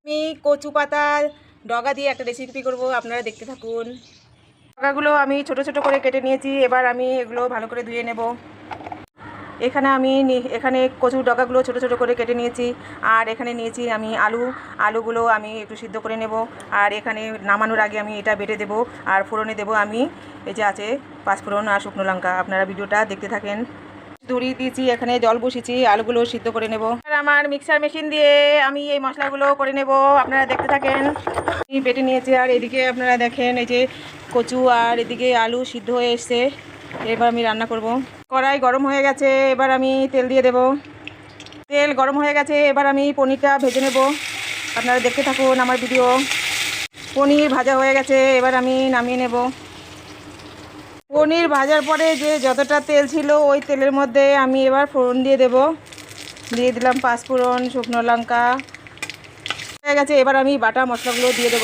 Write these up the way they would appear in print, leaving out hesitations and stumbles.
আমি কচু পাতা ডগা দিয়ে একটা রেসিপি করব, আপনারা দেখতে থাকুন। ডগাগুলো আমি ছোট ছোট করে কেটে নিয়েছি, এবার আমি এগুলো ভালো করে ধুয়ে নেব। এখানে কচুর ডগাগুলো ছোট ছোট করে কেটে নিয়েছি, আর এখানে নিয়েছি আমি আলুগুলো আমি একটু সিদ্ধ করে নেব। আর এখানে নামানোর আগে আমি এটা বেটে দেব, আর ফোড়নে দেব আমি এই যে আছে পাঁচফোড়ন আর শুকনো লঙ্কা। আপনারা ভিডিওটা দেখতে থাকেন। ধরিয়ে দিয়েছি, এখানে জল বসিয়েছি, আলুগুলো সিদ্ধ করে নেব। আর আমার মিক্সার মেশিন দিয়ে আমি এই মশলাগুলো করে নেব, আপনারা দেখতে থাকেন। আমি বেটে নিয়েছি, আর এদিকে আপনারা দেখেন এই যে কচু আর এদিকে আলু সিদ্ধ হয়ে এসছে। এবার আমি রান্না করব। কড়াই গরম হয়ে গেছে, এবার আমি তেল দিয়ে দেব। তেল গরম হয়ে গেছে, এবার আমি পনিরটা ভেজে নেব। আপনারা দেখতে থাকুন আমার ভিডিও। পনির ভাজা হয়ে গেছে, এবার আমি নামিয়ে নেব। পনির ভাজার পরে যে যতটা তেল ছিল ওই তেলের মধ্যে আমি এবার ফোড়ন দিয়ে দেব। দিয়ে দিলাম পাঁচফোড়ন, শুকনো লঙ্কা হয়ে গেছে। এবার আমি বাটা মশলাগুলো দিয়ে দেব।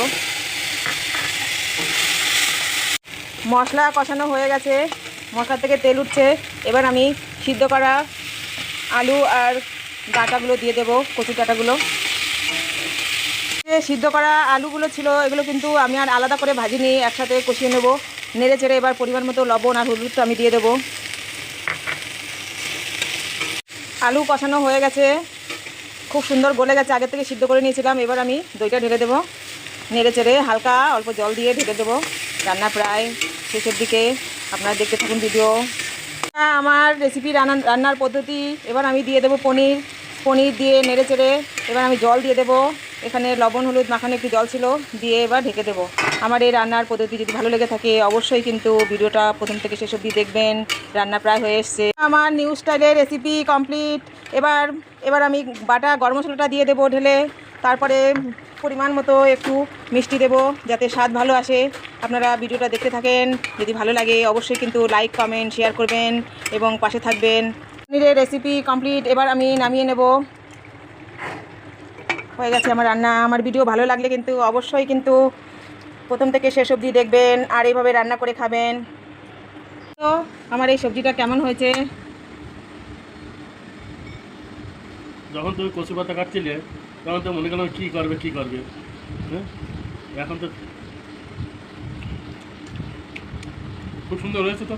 মশলা কষানো হয়ে গেছে, মশলা থেকে তেল উঠছে। এবার আমি সিদ্ধ করা আলু আর ডাঁটাগুলো দিয়ে দেব, কচু ডাঁটাগুলো। যে সিদ্ধ করা আলুগুলো ছিল এগুলো কিন্তু আমি আর আলাদা করে ভাজিনি, একসাথে কষিয়ে নেব। নেড়ে চেড়ে এবার পরিমাণ মতো লবণ আর হলুদটা আমি দিয়ে দেব। আলু কষানো হয়ে গেছে, খুব সুন্দর গলে গেছে, আগে থেকে সিদ্ধ করে নিয়েছিলাম। এবার আমি দইটা ঢেলে দেবো, নেড়ে চেড়ে হালকা অল্প জল দিয়ে ঢেলে দেবো। রান্না প্রায় শেষের দিকে, আপনারা দেখতে থাকুন ভিডিও। আমার রেসিপি রান্নার পদ্ধতি। এবার আমি দিয়ে দেবো পনির দিয়ে নেড়ে চেড়ে এবার আমি জল দিয়ে দেবো। এখানে লবণ হলুদ মাখানো একটু জল ছিল, দিয়ে এবার ঢেকে দেবো। আমার এই রান্নার পদ্ধতি যদি ভালো লেগে থাকে অবশ্যই কিন্তু ভিডিওটা প্রথম থেকে শেষ অবধি দেখবেন। রান্না প্রায় হয়ে এসছে, আমার নিউ স্টাইলের রেসিপি কমপ্লিট। এবার আমি বাটা গরম মশলাটা দিয়ে দেবো ঢেলে। তারপরে পরিমাণ মতো একটু মিষ্টি দেবো যাতে স্বাদ ভালো আসে। আপনারা ভিডিওটা দেখতে থাকেন, যদি ভালো লাগে অবশ্যই কিন্তু লাইক কমেন্ট শেয়ার করবেন এবং পাশে থাকবেন। পনিরের রেসিপি কমপ্লিট, এবার আমি নামিয়ে নেব। হয়ে গেছে আমার রান্না। আমার ভিডিও ভালো লাগলে কিন্তু অবশ্যই কিন্তু প্রথম থেকে শেষ অবধি দেখবেন আর এইভাবে রান্না করে খাবেন। তো আমার এই সবজিটা কেমন হয়েছে? যখন তুমি কচু পাতা কাটছিলে তখন তো মনে করলাম কী করবে, হ্যাঁ এখন তো খুব সুন্দর হয়েছে তো।